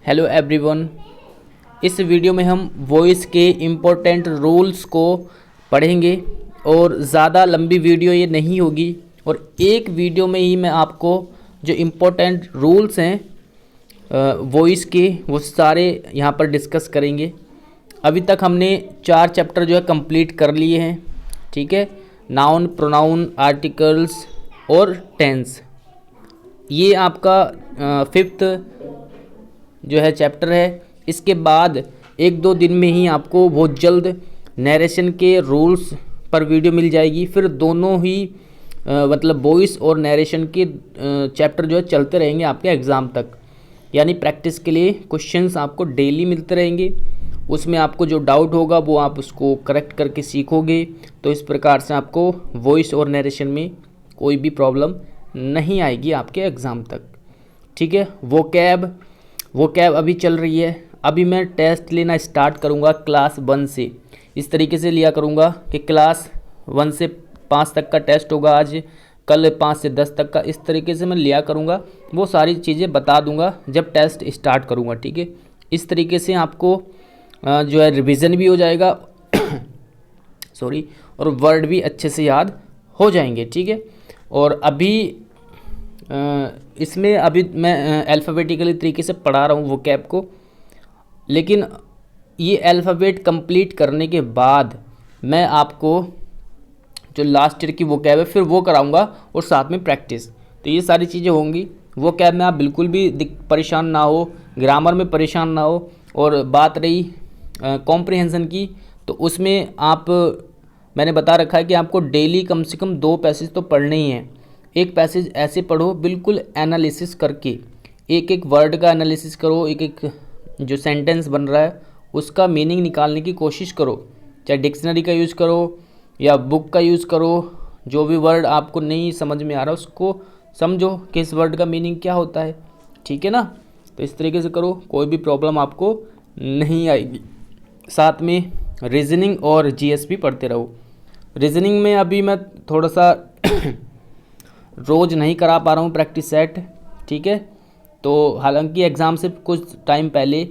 Hello everyone. इस video में हम वॉइस के इम्पोर्टेंट रूल्स को पढ़ेंगे और ज़्यादा लंबी वीडियो ये नहीं होगी और एक वीडियो में ही मैं आपको जो इम्पोर्टेंट रूल्स हैं वॉइस के वो सारे यहाँ पर डिस्कस करेंगे। अभी तक हमने 4 चैप्टर जो है कंप्लीट कर लिए हैं, ठीक है। नाउन, प्रोनाउन, आर्टिकल्स और टेंस, ये आपका 5th जो है चैप्टर है। इसके बाद 1-2 दिन में ही आपको बहुत जल्द नरेशन के रूल्स पर वीडियो मिल जाएगी। फिर दोनों ही मतलब वॉइस और नरेशन के चैप्टर जो है चलते रहेंगे आपके एग्ज़ाम तक, यानी प्रैक्टिस के लिए क्वेश्चंस आपको डेली मिलते रहेंगे। उसमें आपको जो डाउट होगा वो आप उसको करेक्ट करके सीखोगे, तो इस प्रकार से आपको वॉइस और नरेशन में कोई भी प्रॉब्लम नहीं आएगी आपके एग्ज़ाम तक, ठीक है। वो कैब अभी चल रही है। अभी मैं टेस्ट लेना स्टार्ट करूंगा क्लास 1 से। इस तरीके से लिया करूंगा कि क्लास 1 से 5 तक का टेस्ट होगा आज, कल 5 से 10 तक का। इस तरीके से मैं लिया करूंगा, वो सारी चीज़ें बता दूंगा जब टेस्ट स्टार्ट करूंगा, ठीक है। इस तरीके से आपको जो है रिवीजन भी हो जाएगा सॉरी, और वर्ड भी अच्छे से याद हो जाएंगे, ठीक है। और अभी इसमें अभी मैं अल्फ़ाबेटिकली तरीके से पढ़ा रहा हूँ वो कैब को, लेकिन ये अल्फ़ाबेट कंप्लीट करने के बाद मैं आपको जो लास्ट ईयर की वो कैब है फिर वो कराऊंगा और साथ में प्रैक्टिस। तो ये सारी चीज़ें होंगी। वो कैब में आप बिल्कुल भी परेशान ना हो, ग्रामर में परेशान ना हो। और बात रही कॉम्प्रिहेंशन की, तो उसमें मैंने बता रखा है कि आपको डेली कम से कम 2 पैसेज तो पढ़ने ही हैं। एक पैसेज ऐसे पढ़ो बिल्कुल एनालिसिस करके, एक वर्ड का एनालिसिस करो, एक जो सेंटेंस बन रहा है उसका मीनिंग निकालने की कोशिश करो। चाहे डिक्शनरी का यूज़ करो या बुक का यूज़ करो, जो भी वर्ड आपको नहीं समझ में आ रहा उसको समझो कि इस वर्ड का मीनिंग क्या होता है, ठीक है ना। तो इस तरीके से करो, कोई भी प्रॉब्लम आपको नहीं आएगी। साथ में रीजनिंग और जीएस भी पढ़ते रहो। रीजनिंग में अभी मैं थोड़ा सा रोज़ नहीं करा पा रहा हूँ प्रैक्टिस सेट, ठीक है। तो हालांकि एग्ज़ाम से कुछ टाइम पहले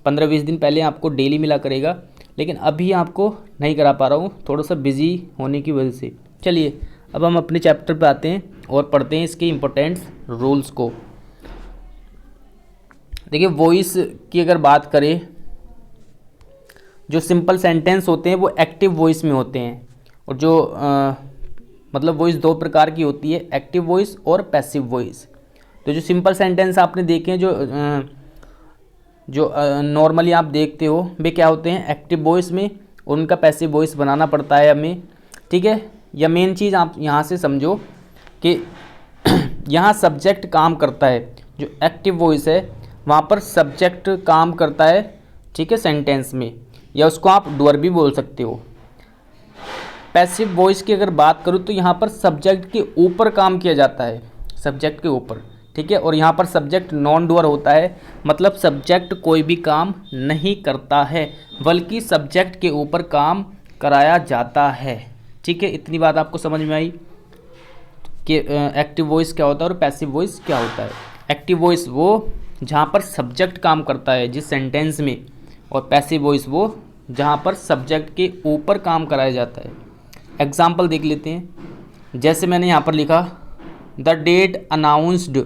15-20 दिन पहले आपको डेली मिला करेगा, लेकिन अभी आपको नहीं करा पा रहा हूँ थोड़ा सा बिज़ी होने की वजह से। चलिए अब हम अपने चैप्टर पे आते हैं और पढ़ते हैं इसके इम्पोर्टेंट रूल्स को। देखिए वॉइस की अगर बात करें, जो सिंपल सेंटेंस होते हैं वो एक्टिव वॉइस में होते हैं, और जो मतलब वॉइस 2 प्रकार की होती है, एक्टिव वॉइस और पैसिव वॉइस। तो जो सिंपल सेंटेंस आपने देखे हैं, जो नॉर्मली आप देखते हो, वे क्या होते हैं एक्टिव वॉइस में, और उनका पैसिव वॉइस बनाना पड़ता है हमें, ठीक है। या मेन चीज़ आप यहाँ से समझो कि यहाँ सब्जेक्ट काम करता है। जो एक्टिव वॉइस है वहाँ पर सब्जेक्ट काम करता है, ठीक है, सेंटेंस में, या उसको आप डूअर भी बोल सकते हो। पैसिव वॉइस की अगर बात करूँ तो यहाँ पर सब्जेक्ट के ऊपर काम किया जाता है, सब्जेक्ट के ऊपर, ठीक है। और यहाँ पर सब्जेक्ट नॉन डूअर होता है, मतलब सब्जेक्ट कोई भी काम नहीं करता है बल्कि सब्जेक्ट के ऊपर काम कराया जाता है, ठीक है। इतनी बात आपको समझ में आई कि एक्टिव वॉइस क्या होता है और पैसिव वॉइस क्या होता है। एक्टिव वॉइस वो जहाँ पर सब्जेक्ट काम करता है जिस सेंटेंस में, और पैसिव वॉइस वो जहाँ पर सब्जेक्ट के ऊपर काम कराया जाता है। एग्जाम्पल देख लेते हैं। जैसे मैंने यहाँ पर लिखा द डेट अनाउंस्ड।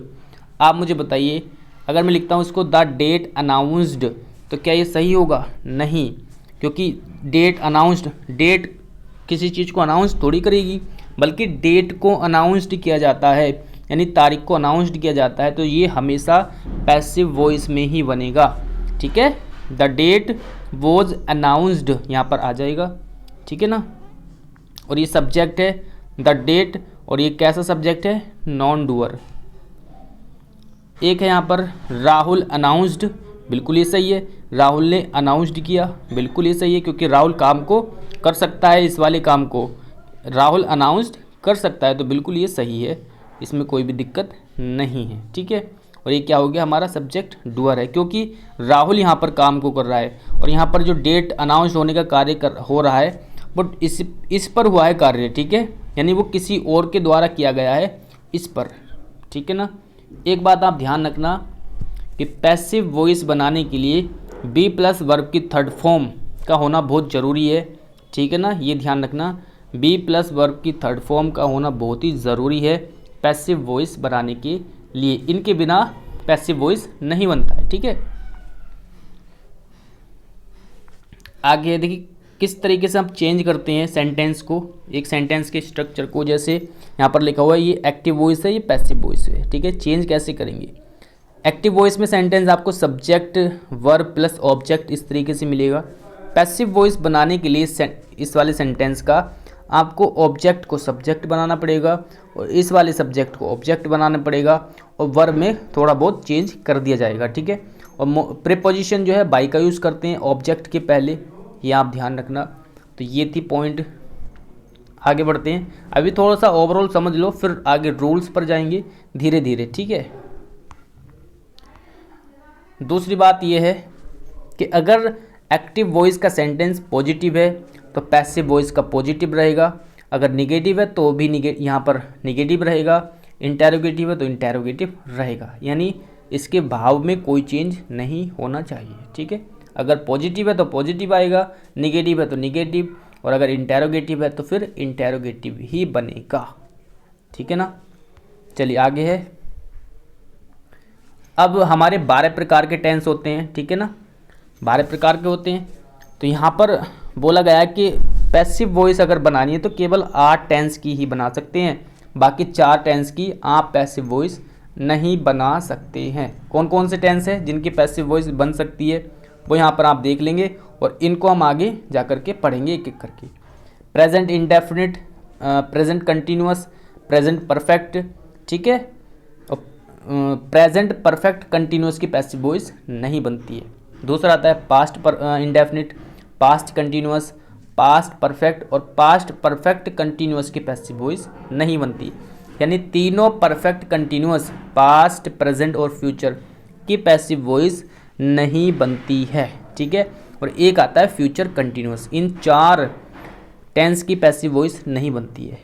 आप मुझे बताइए, अगर मैं लिखता हूँ इसको द डेट अनाउंस्ड, तो क्या ये सही होगा? नहीं, क्योंकि डेट अनाउंस्ड, डेट किसी चीज़ को अनाउंस थोड़ी करेगी, बल्कि डेट को अनाउंस्ड किया जाता है, यानी तारीख को अनाउंस्ड किया जाता है। तो ये हमेशा पैसिव वॉइस में ही बनेगा, ठीक है। द डेट वॉज अनाउंस्ड यहाँ पर आ जाएगा, ठीक है ना। और ये सब्जेक्ट है द डेट, और ये कैसा सब्जेक्ट है? Non doer. एक है यहाँ पर राहुल अनाउंस्ड, बिल्कुल ये सही है। राहुल ने अनाउंस्ड किया, बिल्कुल ये सही है, क्योंकि राहुल काम को कर सकता है, इस वाले काम को राहुल अनाउंस्ड कर सकता है, तो बिल्कुल ये सही है, इसमें कोई भी दिक्कत नहीं है, ठीक है। और ये क्या हो गया? हमारा सब्जेक्ट डूअर है, क्योंकि राहुल यहाँ पर काम को कर रहा है, और यहाँ पर जो डेट अनाउंस होने का कार्य हो रहा है बट इस पर हुआ है कार्य, ठीक है, यानी वो किसी और के द्वारा किया गया है इस पर, ठीक है ना। एक बात आप ध्यान रखना कि पैसिव वॉइस बनाने के लिए बी प्लस वर्ब की थर्ड फॉर्म का होना बहुत ज़रूरी है, ठीक है ना, ये ध्यान रखना, बी प्लस वर्ब की थर्ड फॉर्म का होना बहुत ही ज़रूरी है पैसिव वॉइस बनाने के लिए। इनके बिना पैसिव वॉइस नहीं बनता है, ठीक है। आगे देखिए किस तरीके से हम चेंज करते हैं सेंटेंस को, एक सेंटेंस के स्ट्रक्चर को। जैसे यहाँ पर लिखा हुआ है ये एक्टिव वॉइस है, ये पैसिव वॉइस है, ठीक है। चेंज कैसे करेंगे? एक्टिव वॉइस में सेंटेंस आपको सब्जेक्ट वर्ब प्लस ऑब्जेक्ट इस तरीके से मिलेगा। पैसिव वॉइस बनाने के लिए इस वाले सेंटेंस का आपको ऑब्जेक्ट को सब्जेक्ट बनाना पड़ेगा और इस वाले सब्जेक्ट को ऑब्जेक्ट बनाना पड़ेगा और वर्ब में थोड़ा बहुत चेंज कर दिया जाएगा, ठीक है। और प्रीपोजिशन जो है बाई का यूज़ करते हैं ऑब्जेक्ट के पहले, ये आप ध्यान रखना। तो ये थी पॉइंट। आगे बढ़ते हैं, अभी थोड़ा सा ओवरऑल समझ लो, फिर आगे रूल्स पर जाएंगे धीरे धीरे, ठीक है। दूसरी बात यह है कि अगर एक्टिव वॉइस का सेंटेंस पॉजिटिव है तो पैसिव वॉइस का पॉजिटिव रहेगा, अगर निगेटिव है तो भी यहाँ पर निगेटिव रहेगा, इंटेरोगेटिव है तो इंटेरोगेटिव रहेगा, यानी इसके भाव में कोई चेंज नहीं होना चाहिए, ठीक है। अगर पॉजिटिव है तो पॉजिटिव आएगा, निगेटिव है तो निगेटिव, और अगर इंटेरोगेटिव है तो फिर इंटेरोगेटिव ही बनेगा, ठीक है ना। चलिए आगे है, अब हमारे 12 प्रकार के टेंस होते हैं, ठीक है ना, 12 प्रकार के होते हैं। तो यहाँ पर बोला गया है कि पैसिव वॉइस अगर बनानी है तो केवल 8 टेंस की ही बना सकते हैं, बाकी 4 टेंस की आप पैसिव वॉइस नहीं बना सकते हैं। कौन कौन से टेंस हैं जिनकी पैसिव वॉइस बन सकती है वो यहाँ पर आप देख लेंगे और इनको हम आगे जा कर के पढ़ेंगे एक एक करके। Present indefinite, present continuous, present perfect, ठीक है। और प्रेजेंट परफेक्ट कंटिन्यूअस की पैसिव वॉइस नहीं बनती है। दूसरा आता है past indefinite, past continuous, past perfect और पास्ट परफेक्ट कंटिन्यूअस की पैसिव वॉइस नहीं बनती, यानी तीनों परफेक्ट कंटिन्यूअस पास्ट प्रेजेंट और फ्यूचर की पैसिव वॉइस नहीं बनती है, ठीक है। और एक आता है फ्यूचर कंटिन्यूअस, इन 4 टेंस की पैसिव वॉइस नहीं बनती है।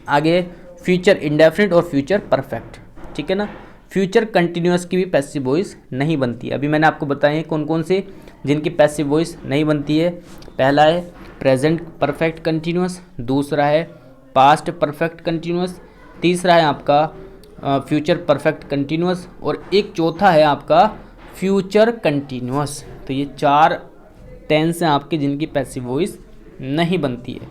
आगे फ्यूचर इंडेफिनिट और फ्यूचर परफेक्ट, ठीक है ना। फ्यूचर कंटिन्यूअस की भी पैसिव वॉइस नहीं बनती है। अभी मैंने आपको बताए हैं कौन कौन से जिनकी पैसिव वॉइस नहीं बनती है। पहला है प्रेजेंट परफेक्ट कंटिन्यूअस, दूसरा है पास्ट परफेक्ट कंटिन्यूअस, तीसरा है आपका फ्यूचर परफेक्ट कंटिन्यूअस और एक चौथा है आपका फ्यूचर कंटिन्यूअस। तो ये 4 टेंस हैं आपके जिनकी पैसिव वॉइस नहीं बनती है।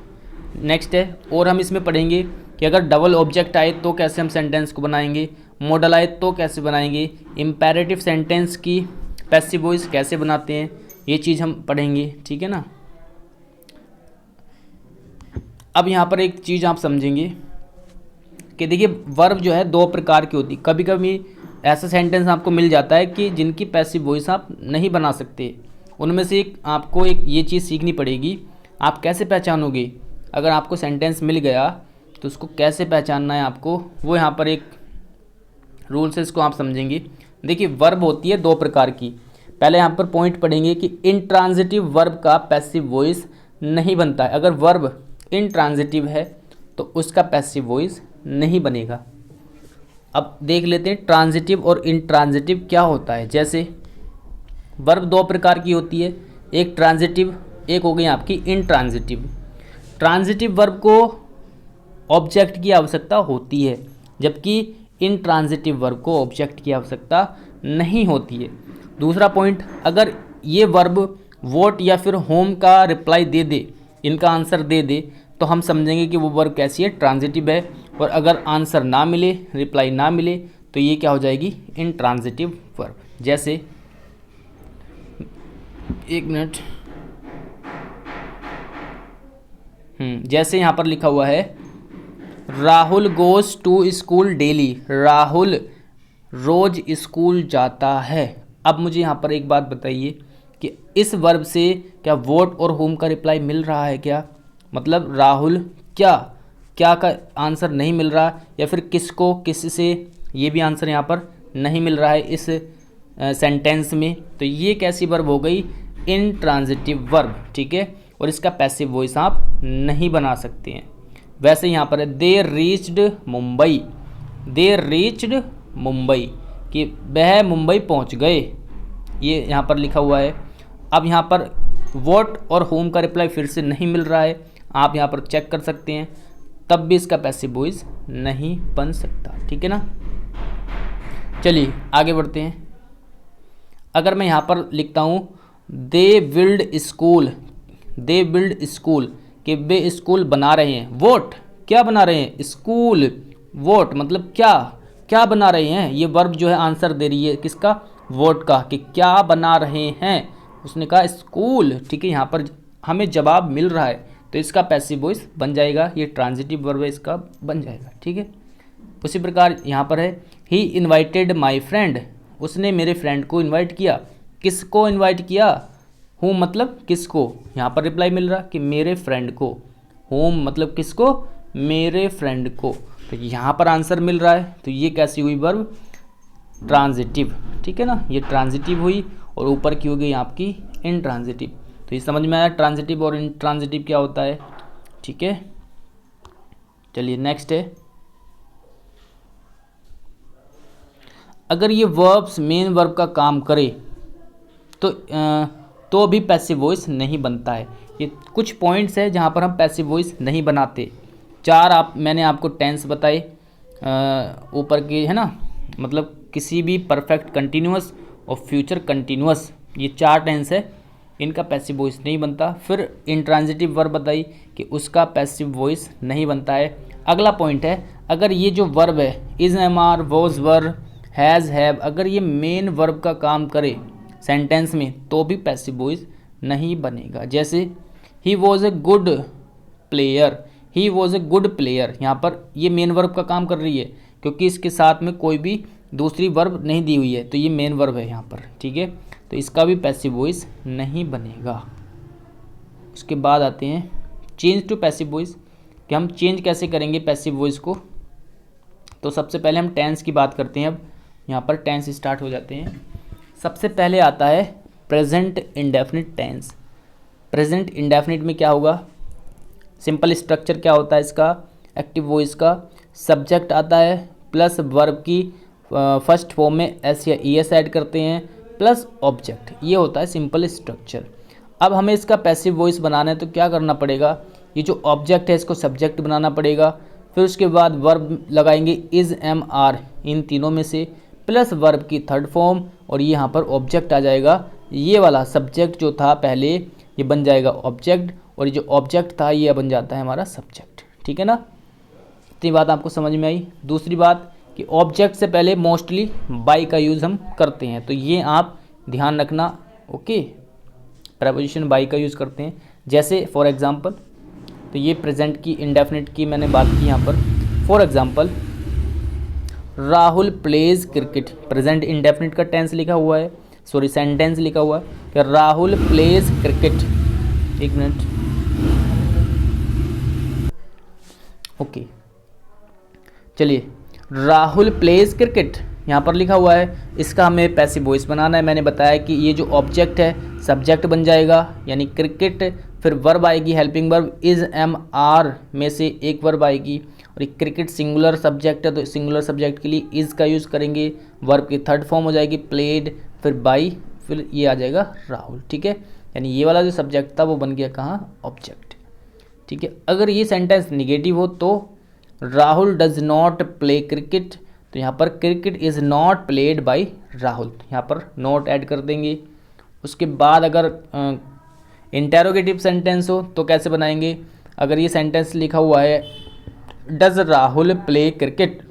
नेक्स्ट है, और हम इसमें पढ़ेंगे कि अगर डबल ऑब्जेक्ट आए तो कैसे हम सेंटेंस को बनाएंगे, मॉडल आए तो कैसे बनाएंगे, इम्पेरेटिव सेंटेंस की पैसिव वॉइस कैसे बनाते हैं, ये चीज़ हम पढ़ेंगे, ठीक है ना। अब यहाँ पर एक चीज़ आप समझेंगे कि देखिए वर्ब जो है 2 प्रकार की होती है। कभी कभी ऐसा सेंटेंस आपको मिल जाता है कि जिनकी पैसिव वॉइस आप नहीं बना सकते, उनमें से आपको एक ये चीज़ सीखनी पड़ेगी। आप कैसे पहचानोगे, अगर आपको सेंटेंस मिल गया तो उसको कैसे पहचानना है आपको, वो यहाँ पर एक रूल से इसको आप समझेंगे। देखिए वर्ब होती है 2 प्रकार की। पहले यहाँ पर पॉइंट पढ़ेंगे कि इंट्रांजिटिव वर्ब का पैसिव वॉइस नहीं बनता है। अगर वर्ब इंट्रांजिटिव है तो उसका पैसिव वॉइस नहीं बनेगा। अब देख लेते हैं ट्रांजिटिव और इंट्रांजिटिव क्या होता है। जैसे वर्ब 2 प्रकार की होती है, एक ट्रांजिटिव, एक हो गई आपकी इंट्रांजिटिव। ट्रांजिटिव वर्ब को ऑब्जेक्ट की आवश्यकता होती है, जबकि इंट्रांजिटिव वर्ब को ऑब्जेक्ट की आवश्यकता नहीं होती है। दूसरा पॉइंट, अगर ये वर्ब वोट या फिर होम का रिप्लाई दे दे, इनका आंसर दे दे, तो हम समझेंगे कि वो वर्ब कैसी है, ट्रांजिटिव है। और अगर आंसर ना मिले, रिप्लाई ना मिले, तो ये क्या हो जाएगी, इंट्रांजिटिव वर्ब। जैसे एक मिनट, जैसे यहाँ पर लिखा हुआ है Rahul goes to school daily, Rahul रोज स्कूल जाता है। अब मुझे यहाँ पर एक बात बताइए कि इस वर्ब से क्या वोट और होम का रिप्लाई मिल रहा है क्या, मतलब राहुल क्या का आंसर नहीं मिल रहा, या फिर किसको किससे, ये भी आंसर यहाँ पर नहीं मिल रहा है इस सेंटेंस में। तो ये कैसी वर्ब हो गई, इंट्रांजिटिव वर्ब, ठीक है। और इसका पैसिव वॉइस आप नहीं बना सकते हैं। वैसे यहाँ पर है they reached Mumbai, they reached Mumbai, कि वह मुंबई पहुंच गए, ये यहाँ पर लिखा हुआ है। अब यहाँ पर व्हाट और होम का रिप्लाई फिर से नहीं मिल रहा है, आप यहाँ पर चेक कर सकते हैं, तब भी इसका पैसिव वॉइस नहीं बन सकता। ठीक है ना। चलिए आगे बढ़ते हैं। अगर मैं यहाँ पर लिखता हूँ they build school, they build school, कि वे स्कूल बना रहे हैं। वोट क्या बना रहे हैं? स्कूल। वोट मतलब क्या, क्या बना रहे हैं? ये वर्ब जो है आंसर दे रही है किसका? वोट का, कि क्या बना रहे हैं। उसने कहा स्कूल। ठीक है, यहाँ पर हमें जवाब मिल रहा है तो इसका पैसिव वॉइस बन जाएगा, ये ट्रांजिटिव वर्ब है इसका बन जाएगा। ठीक है। उसी प्रकार यहाँ पर है ही इन्वाइटेड माई फ्रेंड, उसने मेरे फ्रेंड को इन्वाइट किया। किसको इन्वाइट किया? होम मतलब किसको, यहाँ पर रिप्लाई मिल रहा कि मेरे फ्रेंड को। होम मतलब किसको? मेरे फ्रेंड को। तो यहाँ पर आंसर मिल रहा है, तो ये कैसी हुई वर्ब? ट्रांजिटिव। ठीक है ना, ये ट्रांजिटिव हुई और ऊपर की हो गई आपकी इंट्रांजिटिव। तो ये समझ में आया ट्रांजिटिव और इंट्रांजिटिव क्या होता है। ठीक है, चलिए नेक्स्ट है, अगर ये वर्ब्स मेन वर्ब का काम करे तो भी पैसिव वॉइस नहीं बनता है। ये कुछ पॉइंट्स है जहाँ पर हम पैसिव वॉइस नहीं बनाते। चार मैंने आपको टेंस बताए ऊपर के, है ना, मतलब किसी भी परफेक्ट कंटिन्यूअस और फ्यूचर कंटिन्यूअस, ये 4 टेंस है, इनका पैसिव वॉइस नहीं बनता। फिर इंट्रांजिटिव वर्ब बताई कि उसका पैसिव वॉइस नहीं बनता है। अगला पॉइंट है, अगर ये जो वर्ब है is, am are, was, were, has, have, अगर ये मेन वर्ब का काम करे सेंटेंस में तो भी पैसिव वॉइस नहीं बनेगा। जैसे he was a good player, he was a good player, यहाँ पर ये मेन वर्ब का काम कर रही है क्योंकि इसके साथ में कोई भी दूसरी वर्ब नहीं दी हुई है, तो ये मेन वर्ब है यहाँ पर। ठीक है, तो इसका भी पैसिव वॉइस नहीं बनेगा। उसके बाद आते हैं चेंज टू पैसिव वॉइस, कि हम चेंज कैसे करेंगे पैसिव वॉइस को। तो सबसे पहले हम टेंस की बात करते हैं। अब यहाँ पर टेंस स्टार्ट हो जाते हैं। सबसे पहले आता है present indefinite tense. Present indefinite में क्या होगा? सिंपल स्ट्रक्चर क्या होता है इसका? एक्टिव वॉइस का सब्जेक्ट आता है प्लस वर्ब की फर्स्ट फॉर्म में एस या ई एस ऐड करते हैं प्लस ऑब्जेक्ट, ये होता है सिंपल स्ट्रक्चर। अब हमें इसका पैसिव वॉइस बनाना है तो क्या करना पड़ेगा? ये जो ऑब्जेक्ट है इसको सब्जेक्ट बनाना पड़ेगा, फिर उसके बाद वर्ब लगाएंगे इज, एम, आर, इन तीनों में से, प्लस वर्ब की थर्ड फॉर्म, और ये यहाँ पर ऑब्जेक्ट आ जाएगा। ये वाला सब्जेक्ट जो था पहले ये बन जाएगा ऑब्जेक्ट, और ये जो ऑब्जेक्ट था ये बन जाता है हमारा सब्जेक्ट। ठीक है ना, इतनी बात आपको समझ में आई। दूसरी बात कि ऑब्जेक्ट से पहले मोस्टली बाई का यूज़ हम करते हैं, तो ये आप ध्यान रखना। ओके, प्रेपोजिशन बाई का यूज़ करते हैं। जैसे फॉर एग्जांपल, तो ये प्रेजेंट की इंडेफिनिट की मैंने बात की यहाँ पर। For example Rahul pledge cricket, present indefinite का टेंस लिखा हुआ है, सॉरी सेंटेंस लिखा हुआ है कि राहुल प्लेज क्रिकेट। एक मिनट, ओके, चलिए राहुल प्लेज क्रिकेट यहाँ पर लिखा हुआ है, इसका हमें पैसिव वॉइस बनाना है। मैंने बताया कि ये जो ऑब्जेक्ट है सब्जेक्ट बन जाएगा, यानी क्रिकेट, फिर वर्ब आएगी helping verb is, am, are में से एक वर्ब आएगी, और ये क्रिकेट सिंगुलर सब्जेक्ट है तो सिंगुलर सब्जेक्ट के लिए इज का यूज़ करेंगे, वर्ब की थर्ड फॉर्म हो जाएगी प्लेड, फिर बाई, फिर ये आ जाएगा राहुल। ठीक है, यानी ये वाला जो सब्जेक्ट था वो बन गया कहाँ? ऑब्जेक्ट। ठीक है, अगर ये सेंटेंस निगेटिव हो तो Rahul does not play cricket, तो यहाँ पर cricket is not played by Rahul, यहाँ पर नॉट ऐड कर देंगे। उसके बाद अगर इंटेरोगेटिव सेंटेंस हो तो कैसे बनाएंगे? अगर ये सेंटेंस लिखा हुआ है डज राहुल प्ले क्रिकेट,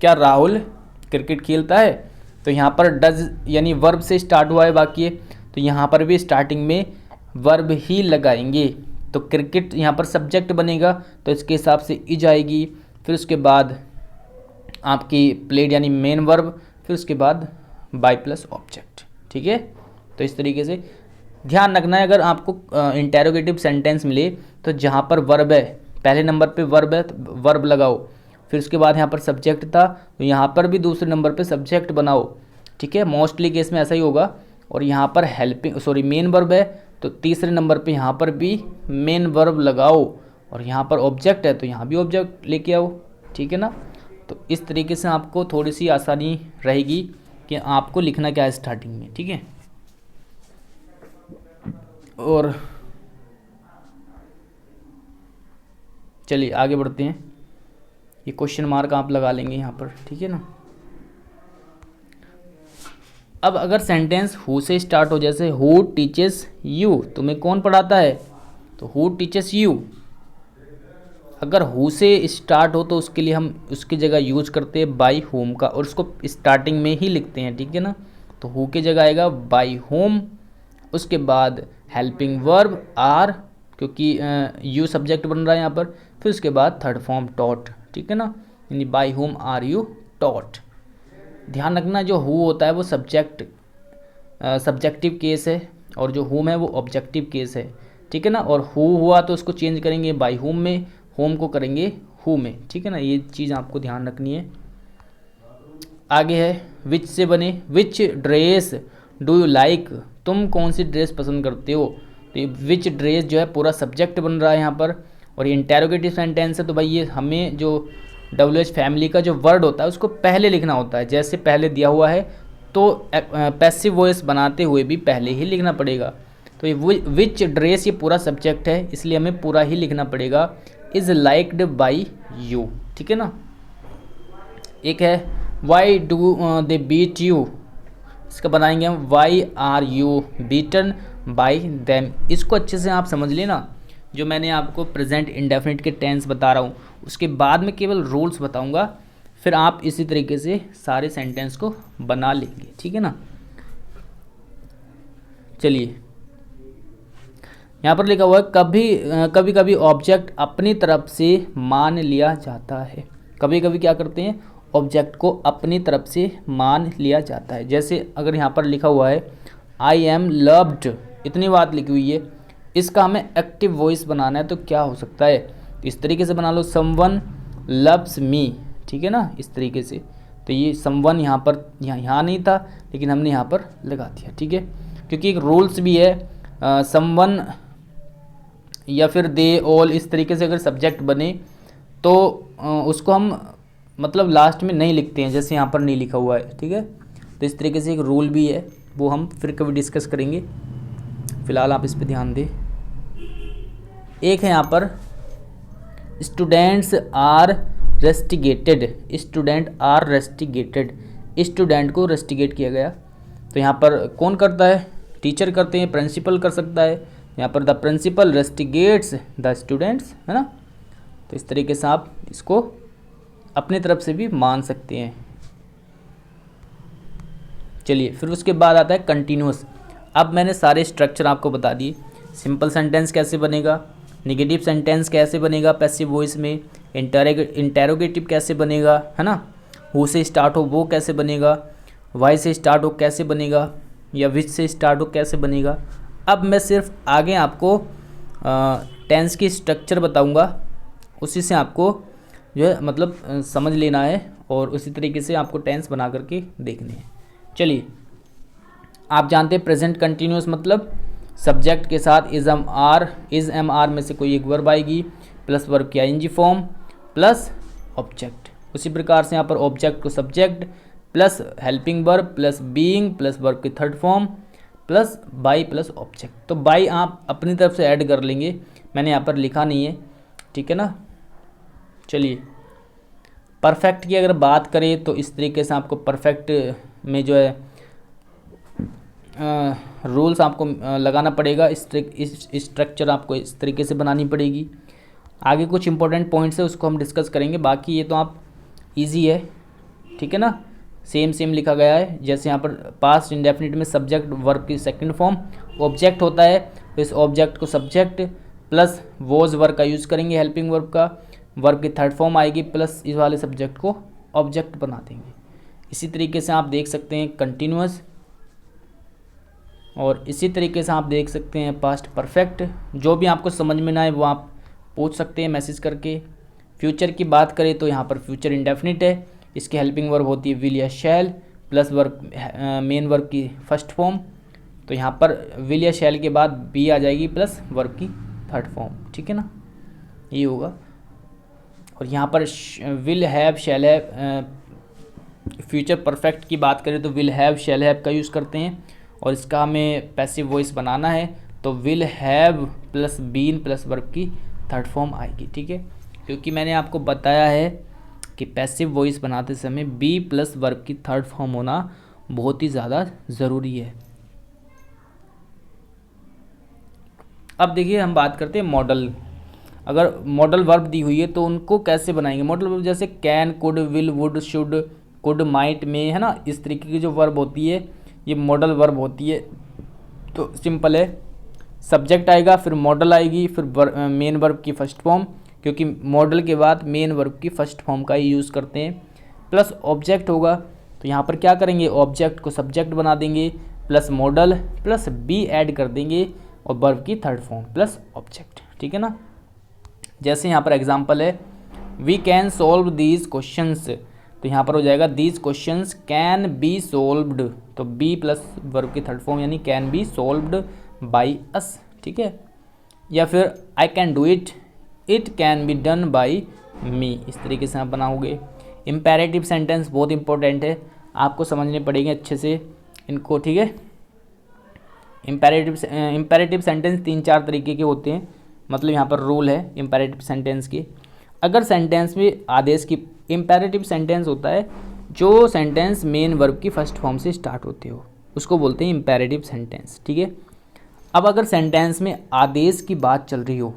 क्या राहुल क्रिकेट खेलता है, तो यहाँ पर डज यानी वर्ब से स्टार्ट हुआ है वाक्य, तो यहाँ पर भी स्टार्टिंग में वर्ब ही लगाएंगे। तो क्रिकेट यहाँ पर सब्जेक्ट बनेगा तो इसके हिसाब से इज आएगी, फिर उसके बाद आपकी प्लेड यानी मेन वर्ब, फिर उसके बाद बाय प्लस ऑब्जेक्ट। ठीक है, तो इस तरीके से ध्यान रखना है। अगर आपको इंटेरोगेटिव सेंटेंस मिले तो जहाँ पर वर्ब है पहले नंबर पे वर्ब है तो वर्ब लगाओ, फिर उसके बाद यहाँ पर सब्जेक्ट था तो यहाँ पर भी दूसरे नंबर पे सब्जेक्ट बनाओ। ठीक है, मोस्टली केस में ऐसा ही होगा। और यहाँ पर मेन वर्ब है तो तीसरे नंबर पे यहाँ पर भी मेन वर्ब लगाओ, और यहाँ पर ऑब्जेक्ट है तो यहाँ भी ऑब्जेक्ट लेके आओ। ठीक है ना, तो तो इस तरीके से आपको थोड़ी सी आसानी रहेगी कि आपको लिखना क्या है स्टार्टिंग में, ठीक है। और चलिए आगे बढ़ते हैं। ये क्वेश्चन मार्क आप लगा लेंगे यहाँ पर, ठीक है ना। अब अगर सेंटेंस हु से स्टार्ट हो, जैसे हु टीचेस यू, तुम्हें कौन पढ़ाता है, तो हु टीचेस यू। अगर हु से स्टार्ट हो तो उसके लिए हम उसकी जगह यूज करते हैं बाई होम का, और उसको स्टार्टिंग में ही लिखते हैं, ठीक है ना। तो हु की जगह आएगा बाई होम, उसके बाद हेल्पिंग वर्ब आर, क्योंकि यू सब्जेक्ट बन रहा है यहाँ पर, फिर उसके बाद थर्ड फॉर्म टॉट, ठीक है ना, यानी by whom are you taught. ध्यान रखना जो हु होता है वो सब्जेक्टिव केस है, और जो होम है वो ऑब्जेक्टिव केस है, ठीक है ना। और हु हुआ तो उसको चेंज करेंगे बाई होम में, होम को करेंगे हु में, ठीक है ना। ये चीज़ आपको ध्यान रखनी है। आगे है विच से बने, विच ड्रेस डू यू लाइक, तुम कौन सी ड्रेस पसंद करते हो। तो ये विच ड्रेस जो है पूरा सब्जेक्ट बन रहा है यहाँ पर, और ये इंटेरोगेटिव सेंटेंस है। तो भाई ये हमें जो WH फैमिली का जो वर्ड होता है उसको पहले लिखना होता है, जैसे पहले दिया हुआ है तो पैसिव वॉइस बनाते हुए भी पहले ही लिखना पड़ेगा। तो ये विच ड्रेस ये पूरा सब्जेक्ट है, इसलिए हमें पूरा ही लिखना पड़ेगा, इज़ लाइक्ड बाई यू, ठीक है ना। एक है why do they beat you, इसका बनाएंगे हम why are you beaten by them. इसको अच्छे से आप समझ लेना, जो मैंने आपको प्रेजेंट इंडेफिनिट के टेंस बता रहा हूँ उसके बाद में केवल रूल्स बताऊँगा, फिर आप इसी तरीके से सारे सेंटेंस को बना लेंगे, ठीक है ना। चलिए यहाँ पर लिखा हुआ है कभी कभी ऑब्जेक्ट अपनी तरफ से मान लिया जाता है। कभी कभी क्या करते हैं, ऑब्जेक्ट को अपनी तरफ से मान लिया जाता है। जैसे अगर यहाँ पर लिखा हुआ है आई एम लव्ड, इतनी बात लिखी हुई है, इसका हमें एक्टिव वॉइस बनाना है, तो क्या हो सकता है, तो इस तरीके से बना लो समवन लव्स मी, ठीक है ना, इस तरीके से। तो ये समवन यहाँ पर यहाँ नहीं था, लेकिन हमने यहाँ पर लगा दिया, ठीक है, क्योंकि एक रूल्स भी है समवन या फिर दे ऑल, इस तरीके से अगर सब्जेक्ट बने तो उसको हम मतलब लास्ट में नहीं लिखते हैं, जैसे यहाँ पर नहीं लिखा हुआ है, ठीक है। तो इस तरीके से एक रूल भी है, वो हम फिर कभी डिस्कस करेंगे, फिलहाल आप इस पे ध्यान दें। एक है यहाँ पर students are rusticated, student are rusticated, student को रेस्टिगेट किया गया। तो यहाँ पर कौन करता है, टीचर करते हैं, प्रिंसिपल कर सकता है, यहाँ पर द प्रिंसिपल रेस्टिगेट्स द स्टूडेंट्स, है ना। तो इस तरीके से आप इसको अपनी तरफ से भी मान सकते हैं। चलिए फिर उसके बाद आता है कंटिन्यूअस। अब मैंने सारे स्ट्रक्चर आपको बता दिए, सिंपल सेंटेंस कैसे बनेगा, नेगेटिव सेंटेंस कैसे बनेगा पैसिव वॉइस में, इंटेरोगेटिव कैसे बनेगा, है ना, हु से स्टार्ट हो वो कैसे बनेगा, वाई से स्टार्ट हो कैसे बनेगा, या विच से स्टार्ट हो कैसे बनेगा। अब मैं सिर्फ आगे आपको टेंस की स्ट्रक्चर बताऊंगा, उसी से आपको जो है मतलब समझ लेना है, और उसी तरीके से आपको टेंस बना करके देखने हैं। चलिए आप जानते हैं प्रेजेंट कंटिन्यूअस मतलब सब्जेक्ट के साथ इज़ एम आर में से कोई एक वर्ब आएगी, प्लस वर्ब की आईएनजी फॉर्म प्लस ऑब्जेक्ट। उसी प्रकार से यहाँ पर ऑब्जेक्ट को subject plus helping verb plus being plus verb की third form plus by plus object. तो बाई आप अपनी तरफ से ऐड कर लेंगे, मैंने यहाँ पर लिखा नहीं है, ठीक है ना। चलिए परफेक्ट की अगर बात करें तो इस तरीके से आपको परफेक्ट में जो है रूल्स आपको लगाना पड़ेगा, इस स्ट्रक्चर आपको इस तरीके से बनानी पड़ेगी। आगे कुछ इंपॉर्टेंट पॉइंट्स है उसको हम डिस्कस करेंगे, बाकी ये तो आप इजी है, ठीक है ना, सेम लिखा गया है। जैसे यहाँ पर पास्ट इंडेफिनिट में सब्जेक्ट वर्ब की सेकंड फॉर्म ऑब्जेक्ट होता है, तो इस ऑब्जेक्ट को सब्जेक्ट प्लस वॉज वर्ब का यूज़ करेंगे, हेल्पिंग वर्ब का, वर्ब की थर्ड फॉर्म आएगी प्लस इस वाले सब्जेक्ट को ऑब्जेक्ट बना देंगे। इसी तरीके से आप देख सकते हैं कंटिन्यूअस, और इसी तरीके से आप देख सकते हैं पास्ट परफेक्ट। जो भी आपको समझ में ना आए वो आप पूछ सकते हैं मैसेज करके। फ्यूचर की बात करें तो यहाँ पर फ्यूचर इंडेफिनिट है, इसकी हेल्पिंग वर्ब होती है विल या शैल प्लस वर्ब मेन वर्ब की फर्स्ट फॉर्म, तो यहाँ पर विल या शैल के बाद बी आ जाएगी प्लस वर्ब की थर्ड फॉर्म, ठीक है ना, ये होगा। और यहाँ पर will have shall have, future perfect की बात करें तो विल हैव शैल हैव का यूज़ करते हैं, और इसका हमें पैसिव वॉइस बनाना है तो will have plus been plus verb की थर्ड फॉर्म आएगी। ठीक है, क्योंकि मैंने आपको बताया है कि पैसिव वॉइस बनाते समय बी प्लस वर्ब की थर्ड फॉर्म होना बहुत ही ज़्यादा ज़रूरी है। अब देखिए हम बात करते हैं मॉडल। अगर मॉडल वर्ब दी हुई है तो उनको कैसे बनाएंगे। मॉडल वर्ब जैसे can, could, will, would, should, could, might, में, है ना, इस तरीके की जो वर्ब होती है ये मॉडल वर्ब होती है। तो सिंपल है, सब्जेक्ट आएगा, फिर मॉडल आएगी, फिर मेन वर्ब की फर्स्ट फॉर्म, क्योंकि मॉडल के बाद मेन वर्ब की फर्स्ट फॉर्म का ही यूज़ करते हैं, प्लस ऑब्जेक्ट होगा। तो यहाँ पर क्या करेंगे, ऑब्जेक्ट को सब्जेक्ट बना देंगे, plus modal plus be add कर देंगे, और वर्ब की थर्ड फॉर्म प्लस ऑब्जेक्ट। ठीक है ना, जैसे यहाँ पर एग्जांपल है, we can solve these questions, तो यहाँ पर हो जाएगा these questions can be solved, तो बी प्लस वर्ब की थर्ड फॉर्म यानी can be solved by us. ठीक है, या फिर I can do it, it can be done by me, इस तरीके से आप बनाओगे। इम्पेरेटिव सेंटेंस बहुत इंपॉर्टेंट है, आपको समझने पड़ेंगे अच्छे से इनको। ठीक है, इम्पेरेटिव सेंटेंस 3-4 तरीके के होते हैं, मतलब यहाँ पर रूल है इम्पेरेटिव सेंटेंस की। अगर सेंटेंस में आदेश की, इम्पेरेटिव सेंटेंस होता है जो सेंटेंस मेन वर्ब की फर्स्ट फॉर्म से स्टार्ट होते हो, उसको बोलते हैं इम्पेरेटिव सेंटेंस। ठीक है, अब अगर सेंटेंस में आदेश की बात चल रही हो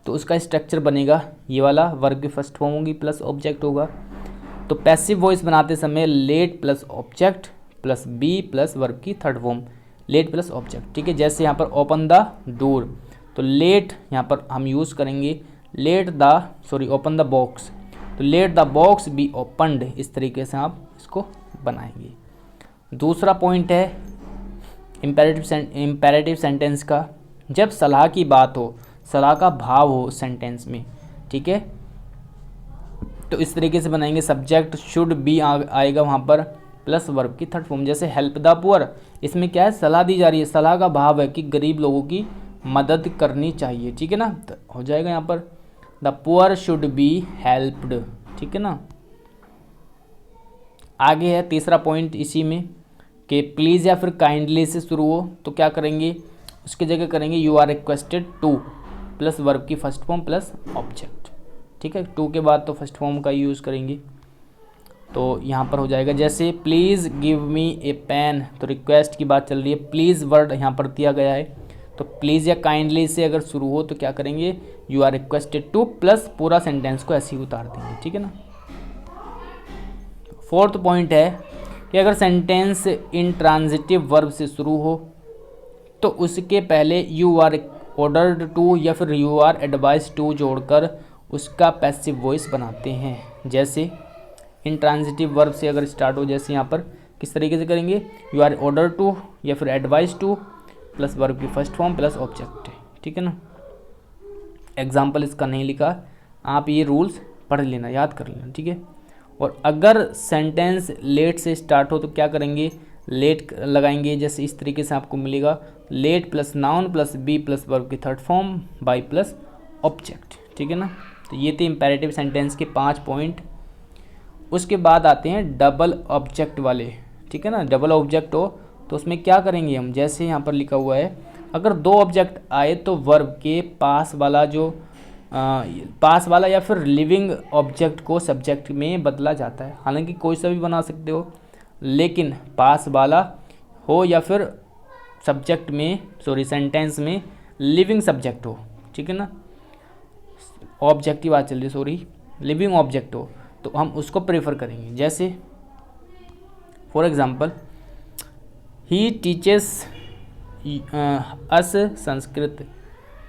तो उसका स्ट्रक्चर बनेगा ये वाला, वर्ब की फर्स्ट फॉर्म होगी प्लस ऑब्जेक्ट होगा। तो पैसिव वॉइस बनाते समय let plus object plus be plus verb की third form, let plus object. ठीक है, जैसे यहाँ पर ओपन द डोर, तो लेट यहाँ पर हम यूज़ करेंगे ओपन द बॉक्स, तो let the box be opened, इस तरीके से आप इसको बनाएंगे। दूसरा पॉइंट है इम्पेरेटिव सेंटेंस का, जब सलाह की बात हो, सलाह का भाव हो सेंटेंस में। ठीक है, तो इस तरीके से बनाएंगे, सब्जेक्ट शुड बी आएगा वहाँ पर प्लस वर्ब की थर्ड फॉर्म। जैसे हेल्प द पुअर, इसमें क्या है, सलाह दी जा रही है, सलाह का भाव है कि गरीब लोगों की मदद करनी चाहिए। ठीक है ना, तो हो जाएगा यहाँ पर the poor should be helped. ठीक है ना, आगे है तीसरा पॉइंट इसी में कि प्लीज़ या फिर काइंडली से शुरू हो तो क्या करेंगे, उसकी जगह करेंगे you are requested to plus verb की फर्स्ट फॉर्म प्लस ऑब्जेक्ट। ठीक है, टू के बाद तो फर्स्ट फॉर्म का यूज़ करेंगे, तो यहाँ पर हो जाएगा जैसे please give me a pen, तो रिक्वेस्ट की बात चल रही है, प्लीज़ वर्ड यहाँ पर दिया गया है, तो प्लीज़ या काइंडली से अगर शुरू हो तो क्या करेंगे, you are requested to plus पूरा सेंटेंस को ऐसे ही उतार देंगे। ठीक है ना, फोर्थ पॉइंट है कि अगर सेंटेंस इंट्रांजिटिव वर्ब से शुरू हो तो उसके पहले यू आर ऑर्डर्ड टू या फिर यू आर एडवाइज टू जोड़कर उसका पैसिव वॉइस बनाते हैं। जैसे इंट्रांजिटिव वर्ब से अगर स्टार्ट हो, जैसे यहाँ पर किस तरीके से करेंगे, यू आर ऑर्डर टू या फिर एडवाइज टू प्लस वर्ब की फर्स्ट फॉर्म प्लस ऑब्जेक्ट। ठीक है ना, एग्जाम्पल इसका नहीं लिखा, आप ये रूल्स पढ़ लेना, याद कर लेना। ठीक है, और अगर सेंटेंस लेट से स्टार्ट हो तो क्या करेंगे, लेट लगाएंगे, जैसे इस तरीके से आपको मिलेगा let plus noun plus be plus verb की third form by plus object. ठीक है ना, तो ये थे इम्पेरेटिव सेंटेंस के 5 पॉइंट। उसके बाद आते हैं डबल ऑब्जेक्ट वाले। ठीक है ना, डबल ऑब्जेक्ट हो तो उसमें क्या करेंगे हम, जैसे यहाँ पर लिखा हुआ है, अगर 2 ऑब्जेक्ट आए तो वर्ब के पास वाला या फिर लिविंग ऑब्जेक्ट को सब्जेक्ट में बदला जाता है। हालांकि कोई सा भी बना सकते हो, लेकिन पास वाला हो या फिर सब्जेक्ट में सेंटेंस में लिविंग सब्जेक्ट हो। ठीक है ना, ऑब्जेक्ट की बात चल रही है, लिविंग ऑब्जेक्ट हो तो हम उसको प्रेफर करेंगे। जैसे for example he teaches us Sanskrit,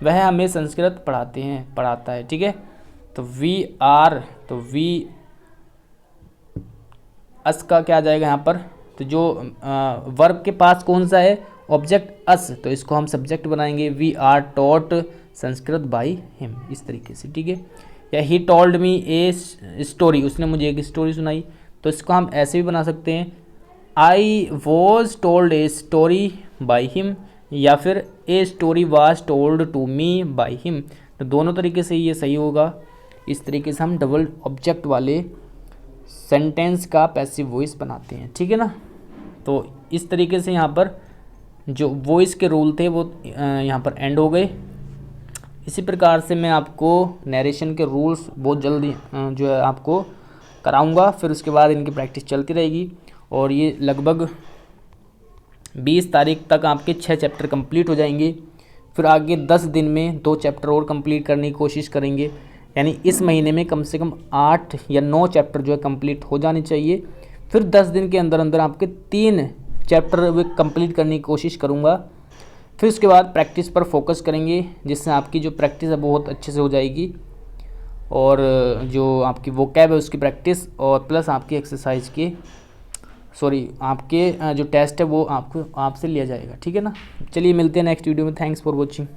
वह हमें संस्कृत पढ़ाता है। ठीक है, तो वी अस का क्या आ जाएगा यहाँ पर, तो जो वर्ब के पास कौन सा है, ऑब्जेक्ट अस, तो इसको हम सब्जेक्ट बनाएंगे, we are taught Sanskrit by him, इस तरीके से। ठीक है, या he told me a story, उसने मुझे एक स्टोरी सुनाई, तो इसको हम ऐसे भी बना सकते हैं, I was told a story by him, या फिर a story was told to me by him, तो दोनों तरीके से ये सही होगा। इस तरीके से हम डबल ऑब्जेक्ट वाले सेंटेंस का पैसिव वॉइस बनाते हैं, ठीक है ना। तो इस तरीके से यहाँ पर जो वॉइस के रूल थे वो यहाँ पर एंड हो गए। इसी प्रकार से मैं आपको नरेशन के रूल्स बहुत जल्दी जो है आपको कराऊंगा, फिर उसके बाद इनकी प्रैक्टिस चलती रहेगी। और ये लगभग 20 तारीख तक आपके 6 चैप्टर कंप्लीट हो जाएंगे। फिर आगे 10 दिन में 2 चैप्टर और कंप्लीट करने की कोशिश करेंगे, यानी इस महीने में कम से कम 8 या 9 चैप्टर जो है कंप्लीट हो जाने चाहिए। फिर 10 दिन के अंदर अंदर आपके 3 चैप्टर वे कंप्लीट करने की कोशिश करूँगा। फिर उसके बाद प्रैक्टिस पर फोकस करेंगे, जिससे आपकी जो प्रैक्टिस है बहुत अच्छे से हो जाएगी, और जो आपकी वोकैब है उसकी प्रैक्टिस, और प्लस आपकी एक्सरसाइज की आपके जो टेस्ट है वो आपसे लिया जाएगा, ठीक है ना। चलिए मिलते हैं नेक्स्ट वीडियो में। Thanks for watching.